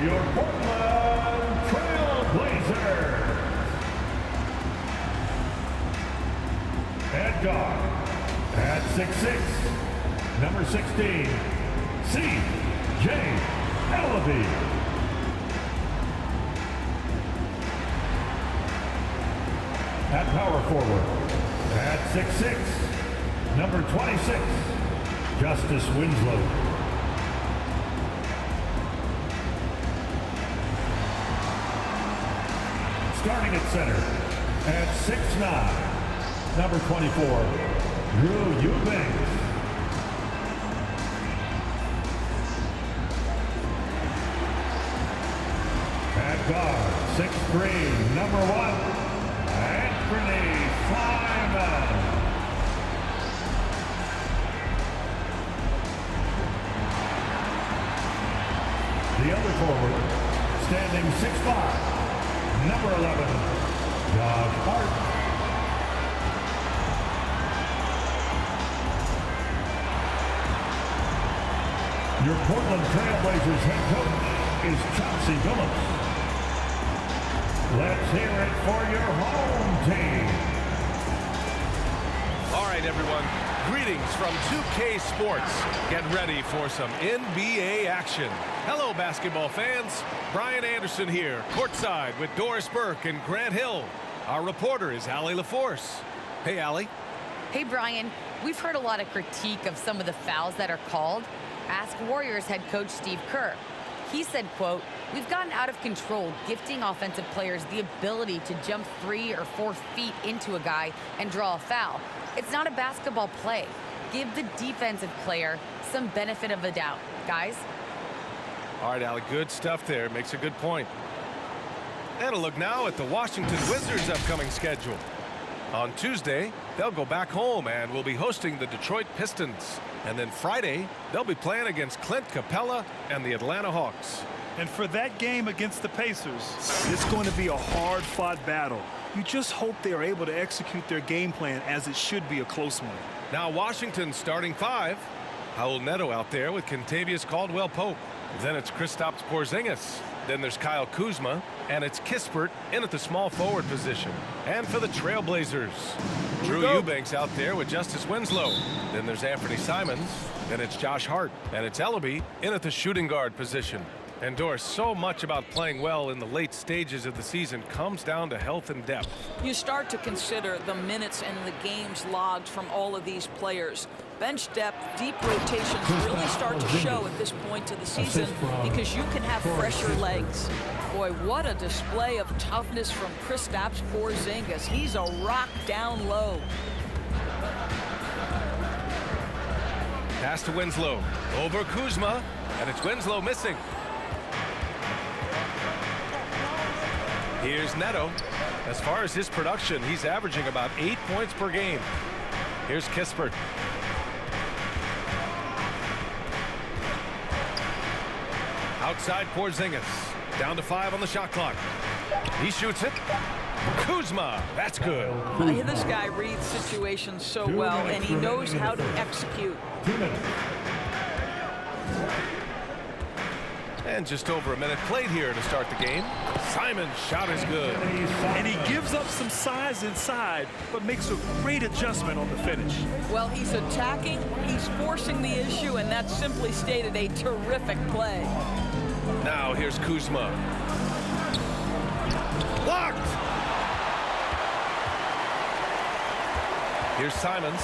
your Portland Trailblazers. At guard, at 6'6", number 16, C.J. Ellaby. At power forward, at 6'6", number 26, Justice Winslow. Starting at center, at 6'9", number 24, Drew Eubanks. At guard, 6'3", number 1, Anthony Simon. The other forward, standing 6'5", number 11, Josh Hart. Your Portland Trailblazers head coach is Chauncey Billups. Let's hear it for your home team. All right, everyone. Greetings from 2K Sports. Get ready for some NBA action. Hello, basketball fans. Brian Anderson here, courtside with Doris Burke and Grant Hill. Our reporter is Allie LaForce. Hey, Allie. Hey, Brian. We've heard a lot of critique of some of the fouls that are called. Ask Warriors head coach Steve Kerr. He said, quote, "We've gotten out of control, gifting offensive players the ability to jump 3 or 4 feet into a guy and draw a foul. It's not a basketball play. Give the defensive player some benefit of the doubt, guys." All right, Allie, good stuff there. Makes a good point. And a look now at the Washington Wizards' upcoming schedule. On Tuesday, they'll go back home and will be hosting the Detroit Pistons. And then Friday, they'll be playing against Clint Capella and the Atlanta Hawks. And for that game against the Pacers, it's going to be a hard-fought battle. You just hope they are able to execute their game plan as it should be a close one. Now Washington's starting 5. Raul Neto out there with Kentavious Caldwell-Pope. Then it's Kristaps Porzingis. Then there's Kyle Kuzma, and it's Kispert in at the small forward position. And for the Trailblazers, Drew Eubanks out there with Justice Winslow. Then there's Anthony Simons. Then it's Josh Hart, and it's Ellaby in at the shooting guard position. And Doris, so much about playing well in the late stages of the season comes down to health and depth. You start to consider the minutes and the games logged from all of these players. Bench depth, deep rotations really start to show at this point of the season because you can have fresher legs. Boy, what a display of toughness from Kristaps Porzingis. He's a rock down low. Pass to Winslow, over Kuzma, and it's Winslow missing. Here's Neto. As far as his production, he's averaging about 8 points per game. Here's Kispert. Outside Porzingis. Down to 5 on the shot clock. He shoots it. Kuzma. That's good. This guy reads situations so well, and he knows how to execute. 2 minutes. And just over a minute played here to start the game. Simon's shot is good. And he gives up some size inside, but makes a great adjustment on the finish. Well, he's attacking, he's forcing the issue, and that's simply stated a terrific play. Now here's Kuzma. Blocked! Here's Simons.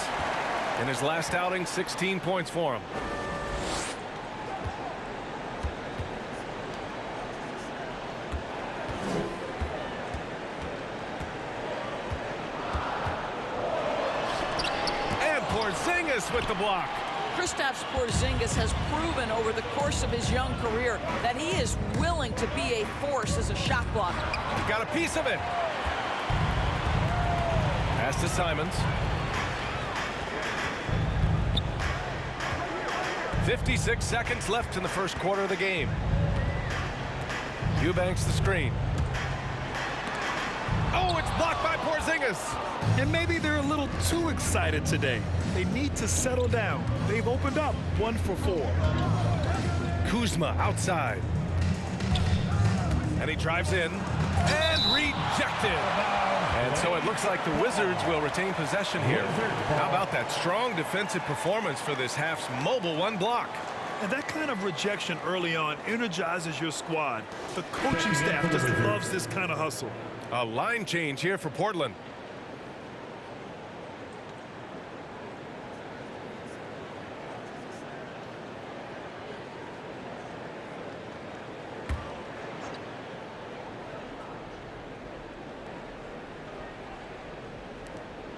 In his last outing, 16 points for him. Porzingis with the block. Kristaps Porzingis has proven over the course of his young career that he is willing to be a force as a shot blocker. He got a piece of it. Pass to Simons. 56 seconds left in the first quarter of the game. Eubanks the screen. Oh, it's blocked by Porzingis. And maybe they're a little too excited today. They need to settle down. They've opened up 1 for 4. Kuzma outside. And he drives in and rejected. And so it looks like the Wizards will retain possession here. How about that strong defensive performance for this half's mobile one block? And that kind of rejection early on energizes your squad. The coaching staff just loves this kind of hustle. A line change here for Portland.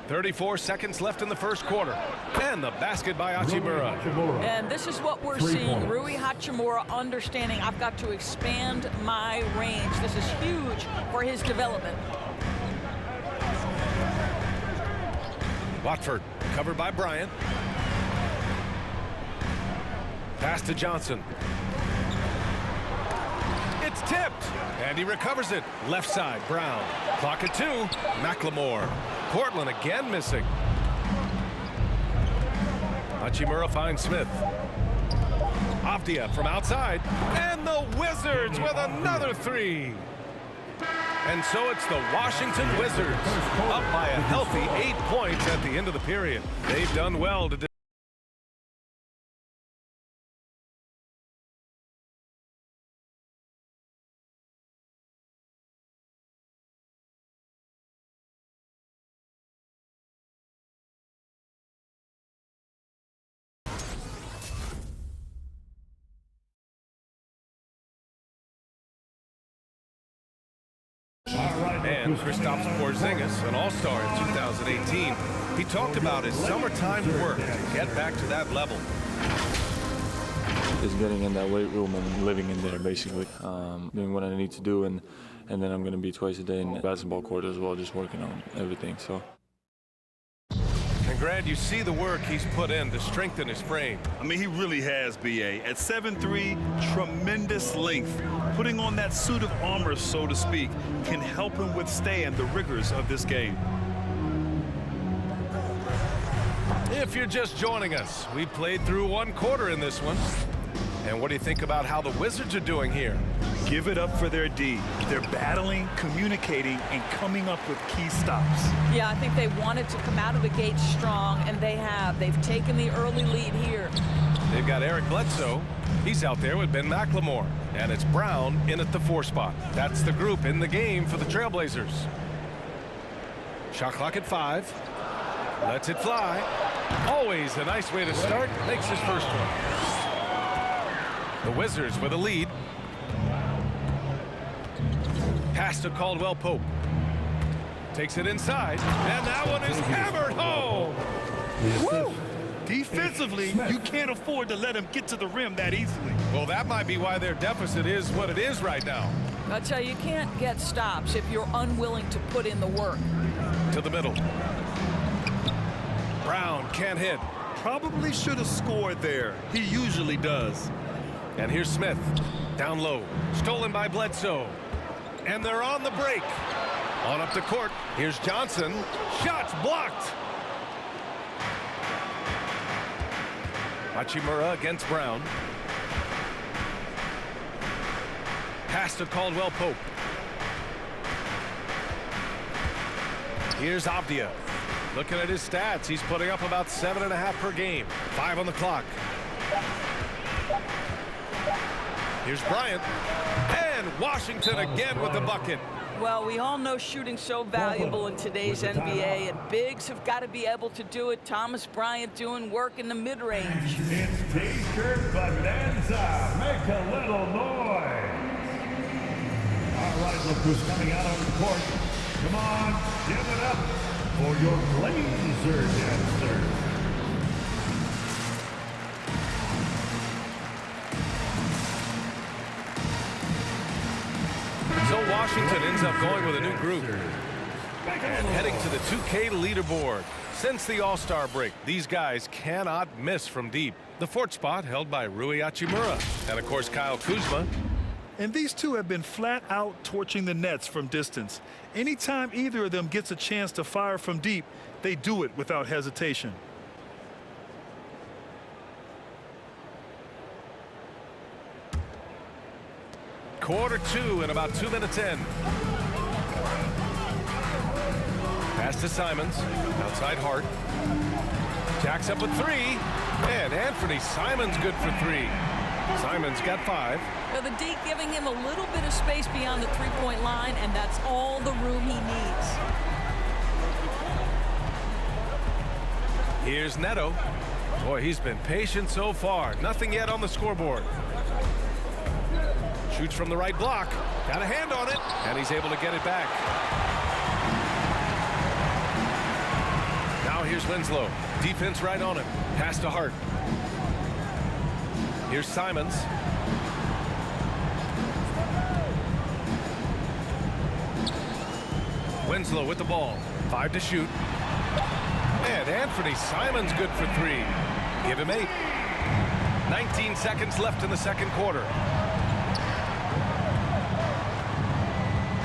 .34 seconds left in the first quarter. And the basket by Hachimura. And this is what we're seeing. Rui Hachimura understanding I've got to expand my range. This is huge for his development. Watford covered by Bryant. Pass to Johnson. It's tipped. And he recovers it. Left side, Brown. Clock at 2. McLemore. Portland again missing. Hachimura finds Smith. Avdia from outside. And the Wizards with another 3. And so it's the Washington Wizards up by a healthy 8 points at the end of the period. They've done well to and Kristaps Porzingis, an all-star in 2018. He talked about his summertime work to get back to that level. Just getting in that weight room and living in there, basically. Doing what I need to do, and then I'm going to be twice a day in the basketball court as well, just working on everything. So. And Grant, you see the work he's put in to strengthen his frame. I mean, he really has, B.A. At 7'3", tremendous length. Putting on that suit of armor, so to speak, can help him withstand the rigors of this game. If you're just joining us, we played through one quarter in this one. And what do you think about how the Wizards are doing here? Give it up for their D. They're battling, communicating, and coming up with key stops. Yeah, I think they wanted to come out of the gate strong, and they have. They've taken the early lead here. They've got Eric Bledsoe. He's out there with Ben McLemore. And it's Brown in at the 4 spot. That's the group in the game for the Trailblazers. Shot clock at 5. Lets it fly. Always a nice way to start. Makes his first one. The Wizards with a lead. Pass to Caldwell Pope. Takes it inside. And that one is hammered home. Woo! Defensively, you can't afford to let him get to the rim that easily. Well, that might be why their deficit is what it is right now. I'll tell you, you can't get stops if you're unwilling to put in the work. To the middle. Brown can't hit. Probably should have scored there. He usually does. And here's Smith. Down low. Stolen by Bledsoe. And they're on the break. On up the court. Here's Johnson. Shots blocked. Hachimura against Brown. Pass to Caldwell Pope. Here's Avdia. Looking at his stats, he's putting up about 7.5 per game. 5 on the clock. Here's Bryant. And Washington again with the bucket. Well, we all know shooting's so valuable in today's NBA, and bigs have got to be able to do it. Thomas Bryant doing work in the mid-range. It's T-shirt bonanza. Make a little noise. All right, look who's coming out on the court. Come on, give it up for your Blazer dancer. So Washington ends up going with a new group and heading to the 2K leaderboard. Since the All-Star break, these guys cannot miss from deep. The 4th spot held by Rui Hachimura and, of course, Kyle Kuzma. And these two have been flat out torching the nets from distance. Anytime either of them gets a chance to fire from deep, they do it without hesitation. Quarter 2 and about 2 minutes in. Pass to Simons. Outside Hart. Jacks up with 3. And Anthony Simons good for 3. Simons got 5. Now the D giving him a little bit of space beyond the three-point line, and that's all the room he needs. Here's Neto. Boy, he's been patient so far. Nothing yet on the scoreboard. Shoots from the right block. Got a hand on it, and he's able to get it back. Now here's Winslow. Defense right on him. Pass to Hart. Here's Simons. Winslow with the ball. 5 to shoot. And Anthony Simons good for 3. Give him 8. 19 seconds left in the second quarter.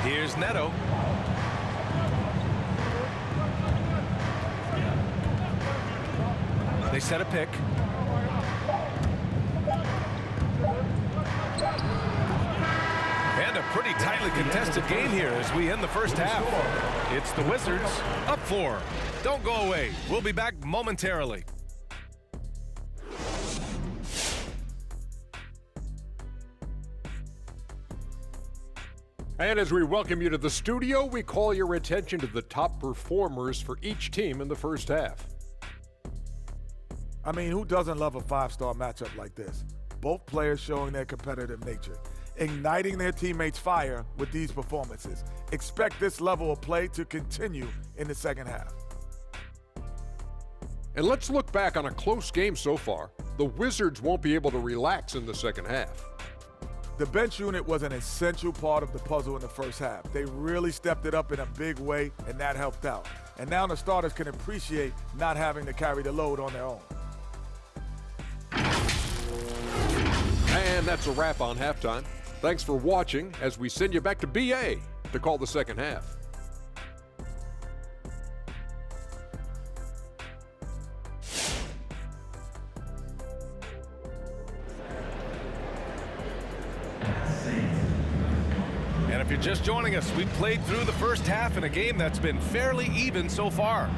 Here's Neto. They set a pick. And a pretty tightly contested game here as we end the first half. It's the Wizards up 4. Don't go away. We'll be back momentarily. And as we welcome you to the studio, we call your attention to the top performers for each team in the first half. I mean, who doesn't love a five-star matchup like this? Both players showing their competitive nature, igniting their teammates' fire with these performances. Expect this level of play to continue in the second half. And let's look back on a close game so far. The Wizards won't be able to relax in the second half. The bench unit was an essential part of the puzzle in the first half. They really stepped it up in a big way, and that helped out. And now the starters can appreciate not having to carry the load on their own. And that's a wrap on halftime. Thanks for watching as we send you back to BA to call the second half. And if you're just joining us, we played through the first half in a game that's been fairly even so far.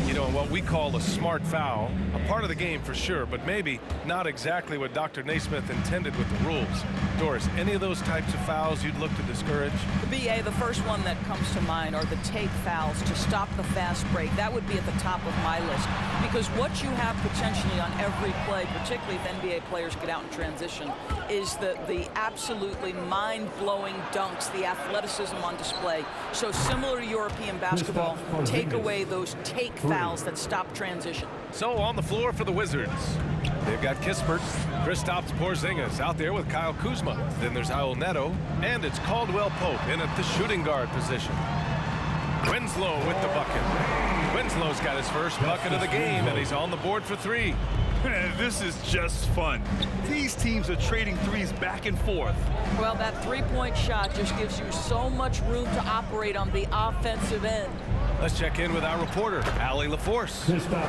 You know, what we call a smart foul, a part of the game for sure, but maybe not exactly what Dr. Naismith intended with the rules. Doris, any of those types of fouls you'd look to discourage? The BA, the first one that comes to mind are the take fouls to stop the fast break. That would be at the top of my list, because what you have potentially on every play, particularly if NBA players get out in transition, is the absolutely mind-blowing dunks, the athleticism on display. So similar to European basketball, take away those take fouls that stop transition. So on the floor for the Wizards, they've got Kispert, Kristaps Porzingis out there with Kyle Kuzma. Then there's Raul Neto, and it's Caldwell Pope in at the shooting guard position. Winslow with the bucket. Winslow's got his first bucket of the game, and he's on the board for 3. This is just fun. These teams are trading threes back and forth. Well, that three-point shot just gives you so much room to operate on the offensive end. Let's check in with our reporter, Allie LaForce.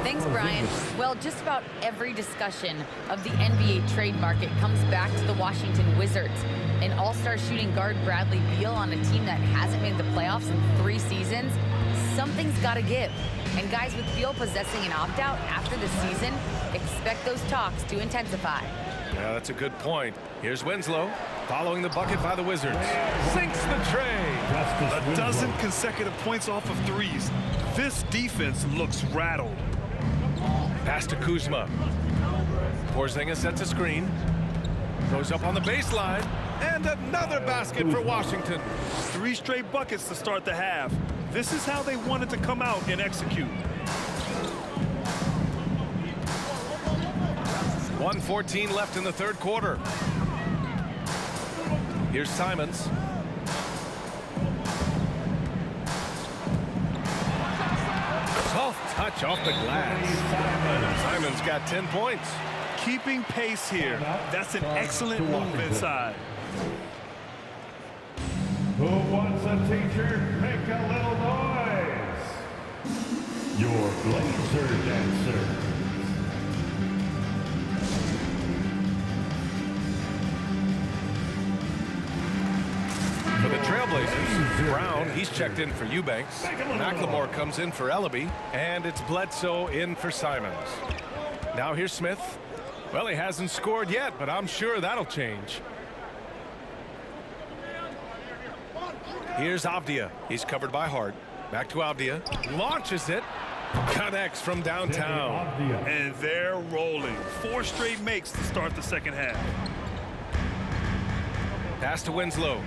Thanks, Brian. Well, just about every discussion of the NBA trade market comes back to the Washington Wizards. An all-star shooting guard, Bradley Beal, on a team that hasn't made the playoffs in 3 seasons. Something's got to give. And guys, with Beal possessing an opt-out after the season, expect those talks to intensify. Yeah, that's a good point. Here's Winslow, following the bucket by the Wizards. Sinks the tray. A dozen consecutive points off of threes. This defense looks rattled. Pass to Kuzma. Porzingis sets a screen. Goes up on the baseline. And another basket for Washington. 3 straight buckets to start the half. This is how they wanted to come out and execute. 1:14 left in the third quarter. Here's Simons. Soft touch off the glass. Simons got 10 points. Keeping pace here. That's an excellent move inside. Who wants a teacher? Make a little noise. Your Blazer dancer. Trailblazers. Brown, he's checked in for Eubanks. McLemore comes in for Ellaby. And it's Bledsoe in for Simons. Now here's Smith. Well, he hasn't scored yet, but I'm sure that'll change. Here's Avdia. He's covered by Hart. Back to Avdia. Launches it. Connects from downtown. And they're rolling. 4 straight makes to start the second half. Pass to Winslow.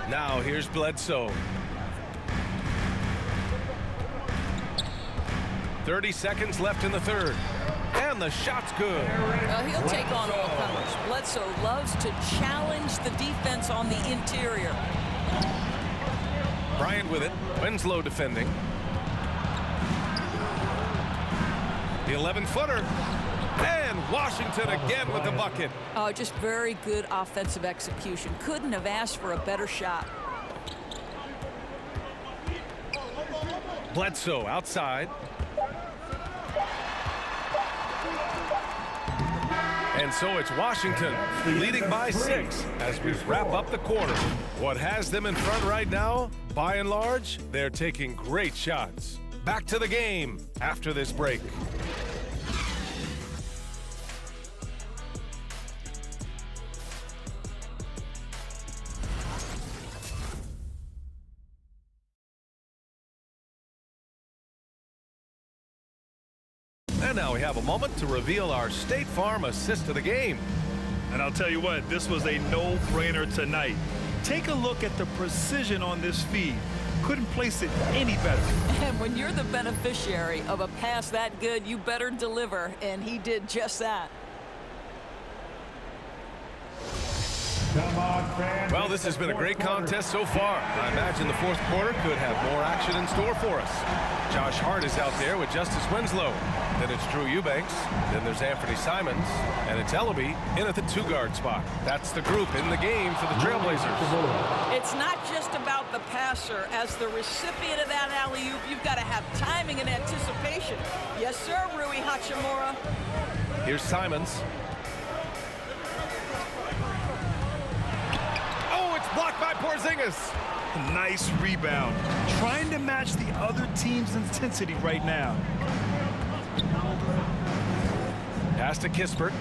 Now here's Bledsoe. 30 seconds left in the third. And the shot's good. He'll take on all comers. Bledsoe loves to challenge the defense on the interior. Bryant with it. Winslow defending. The 11-footer. And Washington again with the bucket. Oh, just very good offensive execution. Couldn't have asked for a better shot. Bledsoe outside. And so it's Washington leading by 6 as we wrap up the quarter. What has them in front right now? By and large, they're taking great shots. Back to the game after this break. And now we have a moment to reveal our State Farm assist of the game. And I'll tell you what, this was a no-brainer tonight. Take a look at the precision on this feed. Couldn't place it any better. And when you're the beneficiary of a pass that good, you better deliver, and he did just that. Come on, fans. Well, this has been a great contest so far. I imagine the fourth quarter could have more action in store for us. Josh Hart is out there with Justice Winslow. Then it's Drew Eubanks. Then there's Anthony Simons. And it's Ellaby in at the 2-guard spot. That's the group in the game for the Trailblazers. It's not just about the passer. As the recipient of that alley-oop, you've got to have timing and anticipation. Yes, sir, Rui Hachimura. Here's Simons. Blocked by Porzingis. Nice rebound. Trying to match the other team's intensity right now. Pass to Kispert.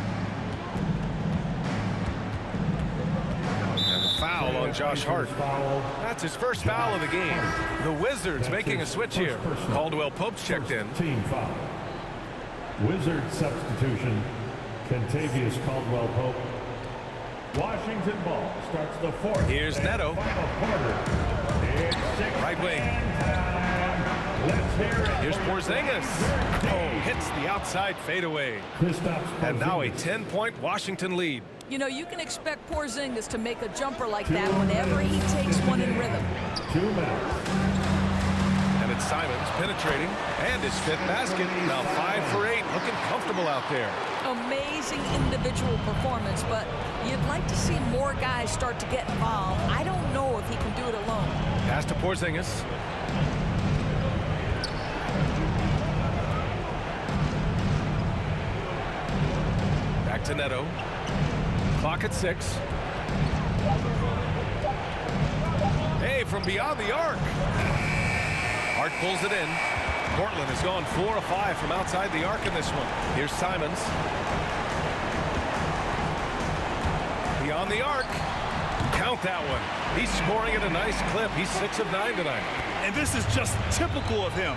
And the foul on Josh Hart. That's his first foul of the game. The Wizards making a switch here. Caldwell Pope's checked in. Team foul. Wizards substitution. Contavious Caldwell Pope. Washington ball starts the fourth. Here's Neto. Right wing. Let's hear it. Here's Porzingis. Oh, hits the outside fadeaway. And now a 10-point Washington lead. You know, you can expect Porzingis to make a jumper like that whenever he takes one in rhythm. 2 minutes. And it's Simons penetrating. And his 5th basket. Now 5 for 8. Looking comfortable out there. Amazing individual performance, but you'd like to see more guys start to get involved. I don't know if he can do it alone. Pass to Porzingis. Back to Neto. Clock at 6. Hey, from beyond the arc. Hart pulls it in. Portland has gone 4 of 5 from outside the arc in this one. Here's Simons. Beyond the arc. Count that one. He's scoring at a nice clip. He's 6 of 9 tonight. And this is just typical of him.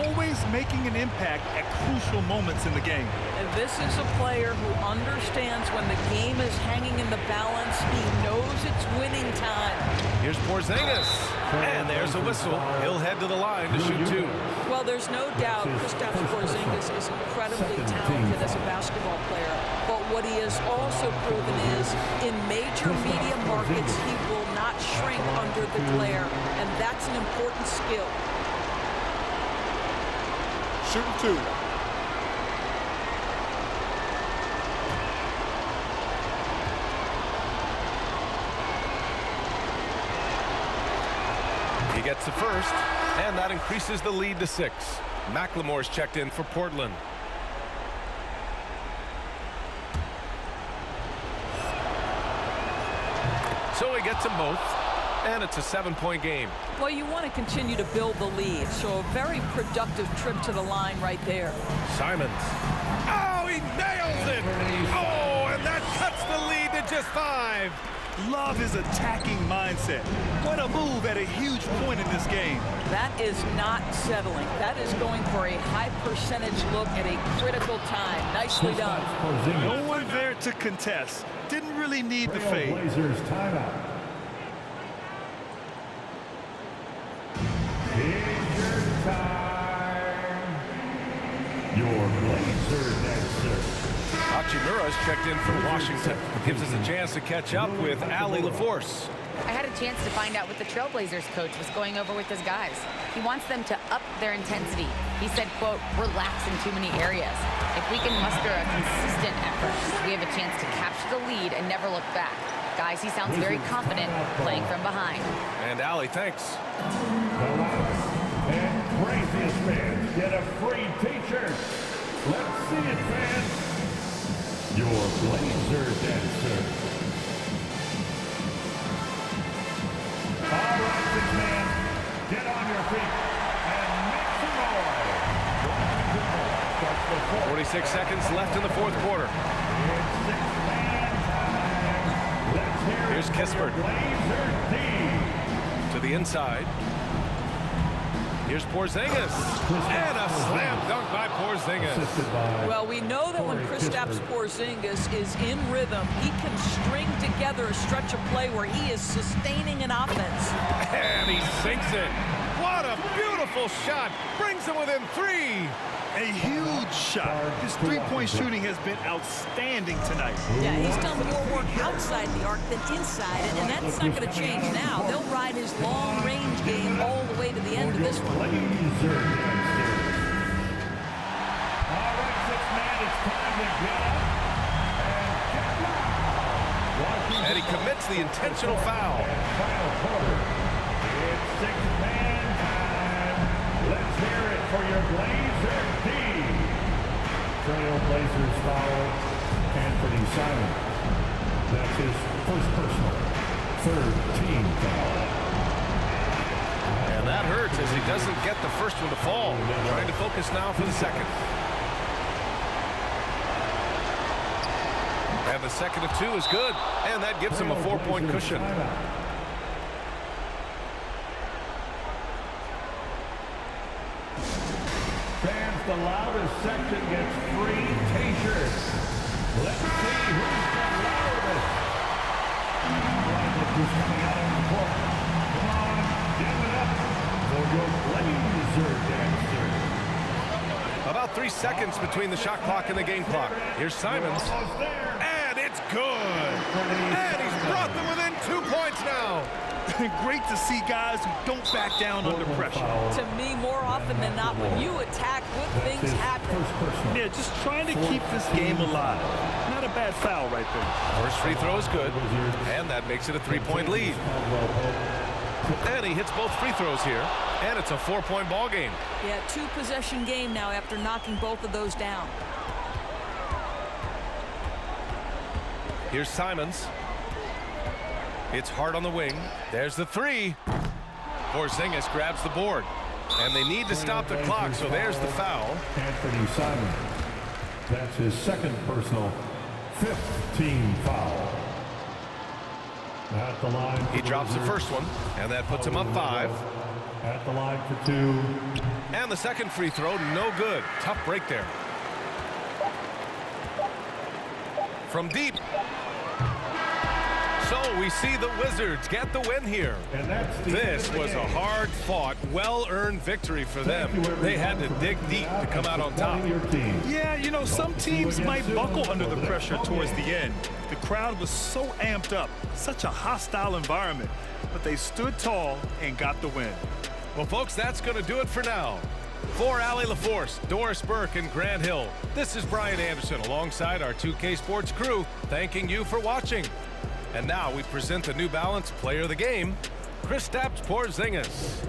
Always making an impact at crucial moments in the game. And this is a player who understands when the game is hanging in the balance. He knows it's winning time. Here's Porzingis. And there's a whistle. He'll head to the line to shoot 2. Well, there's no doubt Kristaps Porzingis is incredibly talented as a basketball player. But what he has also proven is, in major media markets, he will not shrink under the glare. And that's an important skill. Shooting 2. He gets the first, and that increases the lead to 6. McLemore's checked in for Portland. So he gets them both, and it's a 7-point game. Well, you want to continue to build the lead, so a very productive trip to the line right there. Simons. Oh, he nails it! Oh, and that cuts the lead to just 5. Love his attacking mindset. What a move at a huge point in this game. That is not settling. That is going for a high percentage look at a critical time. Nicely done. No one there to contest. Didn't really need the fade. Trailblazers timeout. Here's your time. Your Blazers next serve. Hachimura's checked in for Washington. Gives us a chance to catch up with Allie LaForce. I had a chance to find out what the Trailblazers coach was going over with his guys. He wants them to up their intensity. He said, quote, relax in too many areas. If we can muster a consistent effort, we have a chance to capture the lead and never look back. Guys, he sounds very confident playing from behind. And Allie, thanks. The loudest and craziest fans get a free t-shirt. Let's see it, fans. Your Blazer dancer. All right, six man, get on your feet and make some noise. 46 seconds left in the fourth quarter. It's six-man time. Let's hear Here's it for Kispert. your Blazer D. To the inside. Here's Porzingis. And a slam dunk by Porzingis. Well, we know that when Kristaps Porzingis is in rhythm, he can string together a stretch of play where he is sustaining an offense. And he sinks it. What a beautiful shot. Brings him within 3. A huge shot. His three-point shooting has been outstanding tonight. Yeah, he's done more work outside the arc than inside it, and that's not going to change now. They'll ride his long-range game all the way to the end of this one. Blazer dancer. All right, six man, it's time to get up and get loud. And he commits the intentional foul. Final quarter. It's six-man time. Let's hear it for your Blazer D. Trailblazers foul Anthony Simons. That's his first personal, 3rd team foul. And that hurts as he doesn't get the first one to fall. Trying to focus now for the second. And the second of 2 is good. And that gives him a 4-point cushion. Fans, the loudest section gets free t-shirts. Let's see who's the loudest. All right, look who's coming out on the court. Come on, give it up for your Blazer dancer. About 3 seconds between the shot clock and the game clock. Here's Simons. Almost there. And it's good. And he's brought them within 2 points now. Great to see guys who don't back down under pressure. To me, more often than not, when you attack, good things happen. Yeah, just trying to keep this game alive. Not a bad foul right there. First free throw is good. And that makes it a 3-point lead. And he hits both free throws here. And it's a 4-point ball game. Yeah, 2-possession game now after knocking both of those down. Here's Simons. It's hard on the wing. There's the 3. Porzingis grabs the board. And they need to stop the clock, so there's the foul. Anthony Simons. That's his second personal, 5th team foul. At the line. He drops the first one, and that puts him up 5. At the line for 2. And the second free throw, no good. Tough break there. From deep. So we see the Wizards get the win here. And that's the This was a hard-fought, well-earned victory for them. They had to dig deep to come out on top. Yeah, you know, some teams might buckle under the pressure towards the end. The crowd was so amped up, such a hostile environment, but they stood tall and got the win. Well, folks, that's going to do it for now. For Allie LaForce, Doris Burke, and Grant Hill, this is Brian Anderson alongside our 2K Sports crew, thanking you for watching. And now we present the New Balance Player of the Game, Kristaps Porzingis.